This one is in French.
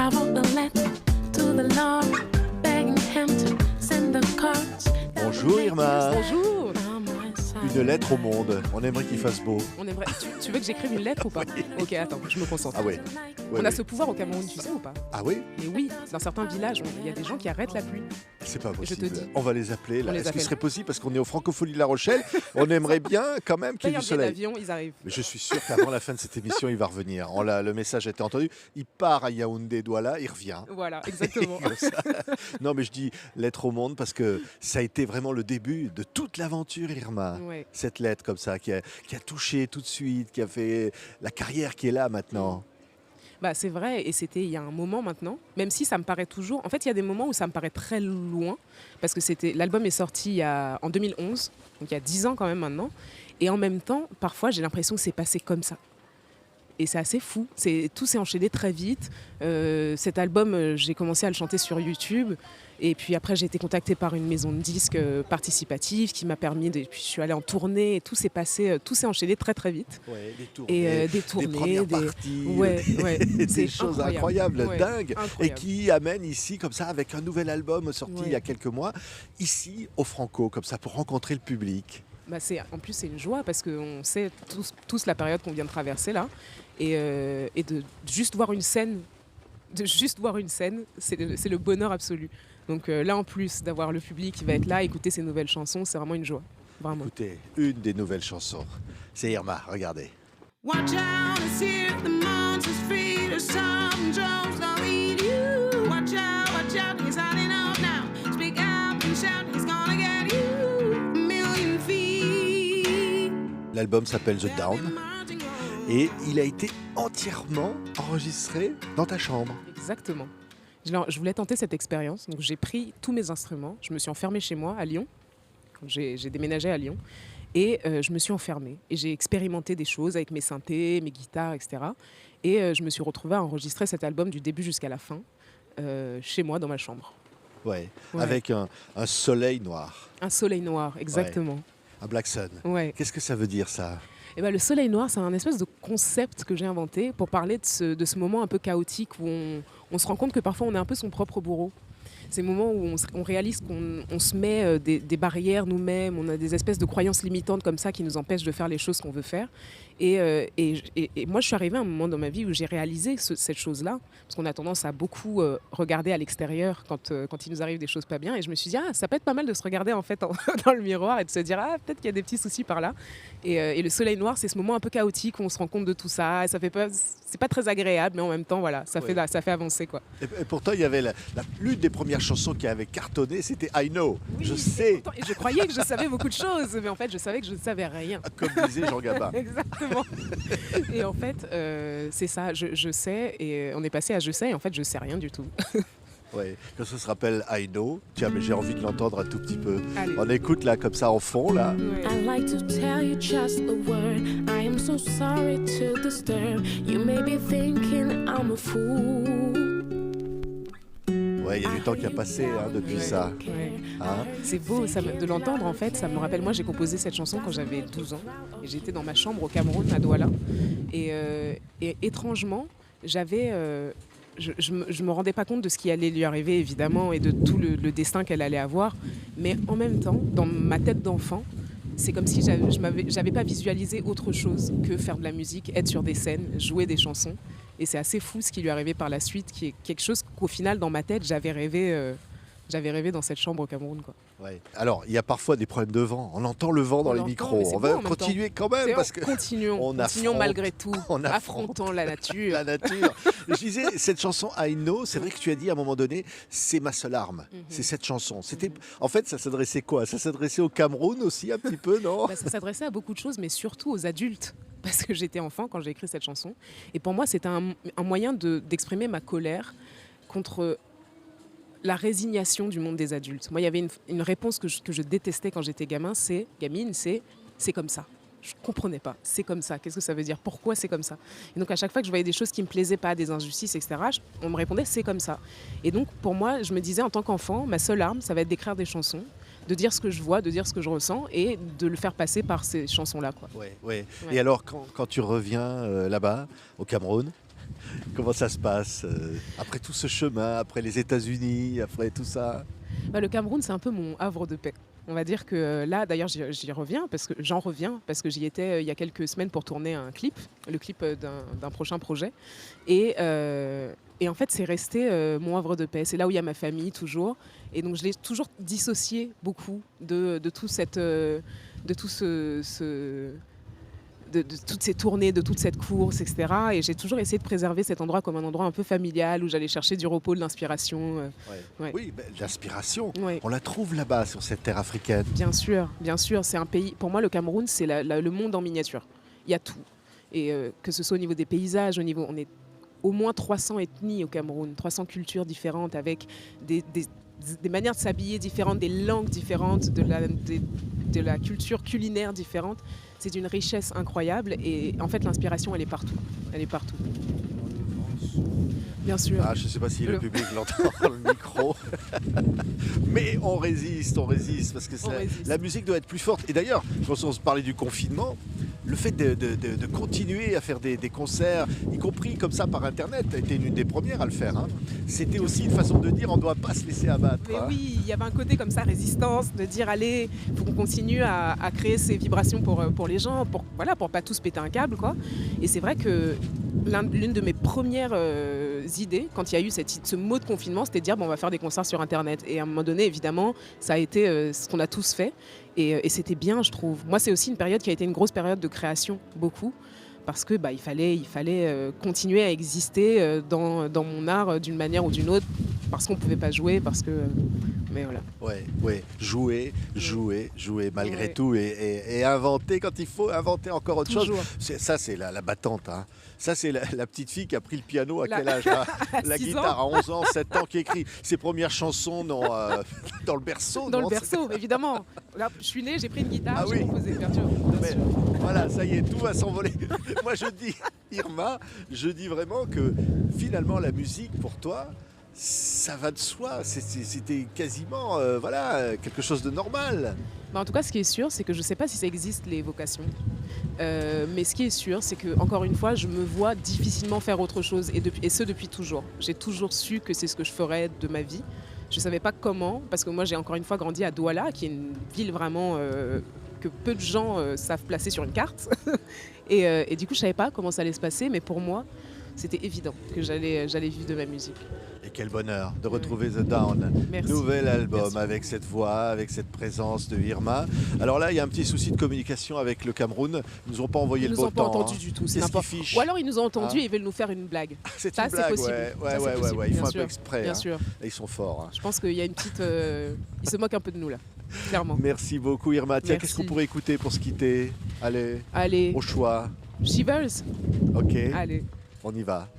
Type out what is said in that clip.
I wrote a letter to the Lord, begging him to send the cards. Bonjour Irma. Bonjour. Une lettre au monde. On aimerait qu'il fasse beau. On aimerait... tu veux que j'écrive une lettre ou pas? Oui. Ok, attends, je me concentre. Ah oui. On a ce pouvoir au Cameroun, tu sais ou pas? Ah oui? Et oui, dans certains villages, il y a des gens qui arrêtent la pluie. C'est pas Je te possible. dis. On va les appeler là. On les Est-ce qu'il appelle. serait possible parce qu'on est au Francophonie de La Rochelle? On aimerait bien quand même qu'il y ait Paye un du billet soleil. d'avion, ils arrivent. Mais je suis sûr qu'avant la fin de cette émission, il va revenir. Le message a été entendu. Il part à Yaoundé, Douala, il revient. Voilà, exactement. Comme ça. Non, mais je dis lettre au monde parce que ça a été vraiment le début de toute l'aventure, Irma. Ouais. Cette lettre comme ça qui a touché tout de suite, qui a fait la carrière qui est là maintenant. Bah, c'est vrai, et c'était il y a un moment maintenant, même si ça me paraît toujours... En fait, il y a des moments où ça me paraît très loin, parce que l'album est sorti en 2011, donc il y a 10 ans quand même maintenant, et en même temps, parfois, j'ai l'impression que c'est passé comme ça. Et c'est assez fou, tout s'est enchaîné très vite. Cet album, j'ai commencé à le chanter sur YouTube, et puis après, j'ai été contactée par une maison de disques participative qui m'a permis puis je suis allée en tournée, et tout s'est enchaîné très très vite. Ouais, Des tournées, premières parties, ouais, des c'est choses incroyables, Ouais, dingues, incroyable. et qui amènent ici, comme ça, avec un nouvel album sorti Ouais. il y a quelques mois, ici au Franco, comme ça, pour rencontrer le public. Bah, en plus, c'est une joie parce qu'on sait tous la période qu'on vient de traverser là. Et de juste voir une scène, c'est le bonheur absolu. Donc là, en plus d'avoir le public qui va être là, écouter ces nouvelles chansons, c'est vraiment une joie. Vraiment. Écoutez, une des nouvelles chansons. C'est Irma, regardez. Watch out and see if the monster's free to some Jones don't eat you. Watch out, he's hiding out now. Speak out and shout, he's gonna get you. A million feet. L'album s'appelle The Down et il a été entièrement enregistré dans ta chambre. Exactement. Je voulais tenter cette expérience, donc j'ai pris tous mes instruments, je me suis enfermée chez moi à Lyon, j'ai déménagé à Lyon, et je me suis enfermée. Et j'ai expérimenté des choses avec mes synthés, mes guitares, etc. Et je me suis retrouvée à enregistrer cet album du début jusqu'à la fin, chez moi, dans ma chambre. Ouais. Ouais. Avec un soleil noir, Un soleil noir, exactement. un black sun. Ouais. Qu'est-ce que ça veut dire ça? Et ben, le soleil noir, c'est un espèce de concept que j'ai inventé pour parler de ce moment un peu chaotique où on se rend compte que parfois on est un peu son propre bourreau. Ces moments où on réalise qu'on se met des barrières nous-mêmes, on a des espèces de croyances limitantes comme ça qui nous empêchent de faire les choses qu'on veut faire. Et moi, je suis arrivée à un moment dans ma vie où j'ai réalisé cette chose-là, parce qu'on a tendance à beaucoup regarder à l'extérieur quand il nous arrive des choses pas bien. Et je me suis dit, ça peut être pas mal de se regarder en fait dans le miroir et de se dire, peut-être qu'il y a des petits soucis par là. Et le soleil noir, c'est ce moment un peu chaotique où on se rend compte de tout ça. Et ça fait pas, c'est pas très agréable, mais en même temps, voilà, ça fait avancer, quoi. Et pourtant, il y avait l'une des premières chansons qui avait cartonné, c'était I Know. Oui, Je sais, Et je croyais que je savais beaucoup de choses, mais en fait, je savais que je ne savais rien. comme disait Jean Gabin. Exactement. Et en fait, c'est ça, je sais, et on est passé à je sais, et en fait, je sais rien du tout. Ouais. Quand ça se rappelle I Know, tiens, mais j'ai envie de l'entendre un tout petit peu. Allez. On écoute là, comme ça, en fond, là. Ouais. I'd like to tell you just a word. I am so sorry to disturb. You may be thinking I'm a fool. Ouais, il y a du temps qui a passé depuis Ouais. ça. Ouais. Hein? C'est beau de l'entendre, en fait. Ça me rappelle, moi, j'ai composé cette chanson quand j'avais 12 ans. Et j'étais dans ma chambre au Cameroun, à Douala. Et étrangement, j'avais... je me rendais pas compte de ce qui allait lui arriver, évidemment, et de tout le destin qu'elle allait avoir. Mais en même temps, dans ma tête d'enfant, c'est comme si j'avais pas visualisé autre chose que faire de la musique, être sur des scènes, jouer des chansons. Et c'est assez fou ce qui lui est arrivé par la suite, qui est quelque chose qu'au final, dans ma tête, j'avais rêvé dans cette chambre au Cameroun, quoi. Ouais. Alors, il y a parfois des problèmes de vent. On entend le vent dans les l'entend, micros. mais c'est On beau va en même continuer quand même parce que Continuons on affronte- malgré tout, on affronte affrontons la nature. la nature. Je disais, cette chanson I Know, c'est vrai que tu as dit à un moment donné, c'est ma seule arme. C'est cette chanson. C'était, en fait, ça s'adressait quoi? Ça s'adressait au Cameroun aussi un petit peu, non? Bah, ça s'adressait à beaucoup de choses, mais surtout aux adultes. Parce que j'étais enfant quand j'ai écrit cette chanson. Et pour moi, c'était un moyen d'exprimer ma colère contre la résignation du monde des adultes. Moi, il y avait une réponse que je détestais quand j'étais gamine, c'est comme ça. Je ne comprenais pas. C'est comme ça. Qu'est-ce que ça veut dire? Pourquoi c'est comme ça? Et donc, à chaque fois que je voyais des choses qui ne me plaisaient pas, des injustices, etc., on me répondait c'est comme ça. Et donc, pour moi, je me disais en tant qu'enfant, ma seule arme, ça va être d'écrire des chansons, de dire ce que je vois, de dire ce que je ressens et de le faire passer par ces chansons-là, quoi. Ouais, ouais. Ouais. Et alors, quand tu reviens là-bas, au Cameroun, Comment ça se passe après tout ce chemin, après les États-Unis, après tout ça? Bah, le Cameroun, c'est un peu mon havre de paix. On va dire que là, d'ailleurs, j'y reviens j'en reviens parce que j'y étais il y a quelques semaines pour tourner un clip, le clip d'un prochain projet. Et en fait, c'est resté mon havre de paix. C'est là où il y a ma famille toujours. Et donc, je l'ai toujours dissocié beaucoup de tout de tout de toutes ces tournées, de toute cette course, etc. Et j'ai toujours essayé de préserver cet endroit comme un endroit un peu familial où j'allais chercher du repos, de l'inspiration. Ouais. Oui, ben, l'inspiration, Ouais. on la trouve là-bas, sur cette terre africaine. Bien sûr, c'est un pays. Pour moi, le Cameroun, c'est le monde en miniature. Il y a tout. Et que ce soit au niveau des paysages, on est au moins 300 ethnies au Cameroun, 300 cultures différentes avec des manières de s'habiller différentes, des langues différentes, de la culture culinaire différente. C'est d'une richesse incroyable et en fait l'inspiration elle est partout. Elle est partout. Bien sûr. Ah, je ne sais pas si le public l'entend dans le micro. Mais on résiste, parce que On résiste. la musique doit être plus forte. Et d'ailleurs, quand on se parlait du confinement, le fait de continuer à faire des concerts, y compris comme ça par Internet, a été une des premières à le faire. Hein. C'était aussi une façon de dire on ne doit pas se laisser abattre. Mais hein. oui, il y avait un côté comme ça, résistance, de dire allez, il faut qu'on continue à créer ces vibrations pour les gens, pour pas tous péter un câble, quoi. Et c'est vrai que l'une de mes premières idées, quand il y a eu ce mot de confinement, c'était de dire bon, on va faire des concerts sur Internet. Et à un moment donné, évidemment, ça a été ce qu'on a tous fait. Et c'était bien, je trouve. Moi, c'est aussi une période qui a été une grosse période de création, beaucoup. Parce que il fallait continuer à exister dans mon art d'une manière ou d'une autre, parce qu'on ne pouvait pas jouer, parce que... mais voilà. Ouais, jouer malgré Ouais. tout et inventer quand il faut, inventer encore autre chose. Toujours. Ça, c'est la battante. Hein. Ça, c'est la petite fille qui a pris le piano à La- quel âge là À La 6 guitare ans. à 11 ans, 7 ans, qui écrit ses premières chansons dans le berceau. Dans non le berceau, évidemment. Là, je suis née, j'ai pris une guitare, Ah j'ai oui. composé, bien sûr. Mais voilà, ça y est, tout va s'envoler. Moi, je dis, Irma, je dis vraiment que finalement, la musique, pour toi, ça va de soi. C'était quasiment quelque chose de normal. En tout cas, ce qui est sûr, c'est que je ne sais pas si ça existe, les vocations. Mais ce qui est sûr, c'est que, encore une fois, je me vois difficilement faire autre chose, et ce depuis toujours. J'ai toujours su que c'est ce que je ferais de ma vie. Je ne savais pas comment, parce que moi, j'ai encore une fois grandi à Douala, qui est une ville vraiment que peu de gens savent placer sur une carte. Et du coup, je ne savais pas comment ça allait se passer, mais pour moi, c'était évident que j'allais vivre de ma musique. Et quel bonheur de retrouver The Down. Merci. Nouvel album Merci. avec cette voix, avec cette présence de Irma. Alors là, il y a un petit souci de communication avec le Cameroun. Ils nous ont pas envoyé Ils le nous beau ont pas temps. entendus hein. du tout. C'est Qu'est-ce qu'ils n'importe. fichent Ou alors ils nous ont entendus Hein et ils veulent nous faire une blague. C'est Ça, une c'est blague, possible. ouais. Ça, c'est possible, Ils bien font un peu sûr. exprès. Bien hein. sûr. Et ils sont forts. hein. Je pense qu'il y a une petite. Ils se moquent un peu de nous là, clairement. Merci beaucoup, Irma. Tiens, Merci. qu'est-ce qu'on pourrait écouter pour se quitter? Allez, Allez, au choix. Shivers. Ok, Allez. on y va.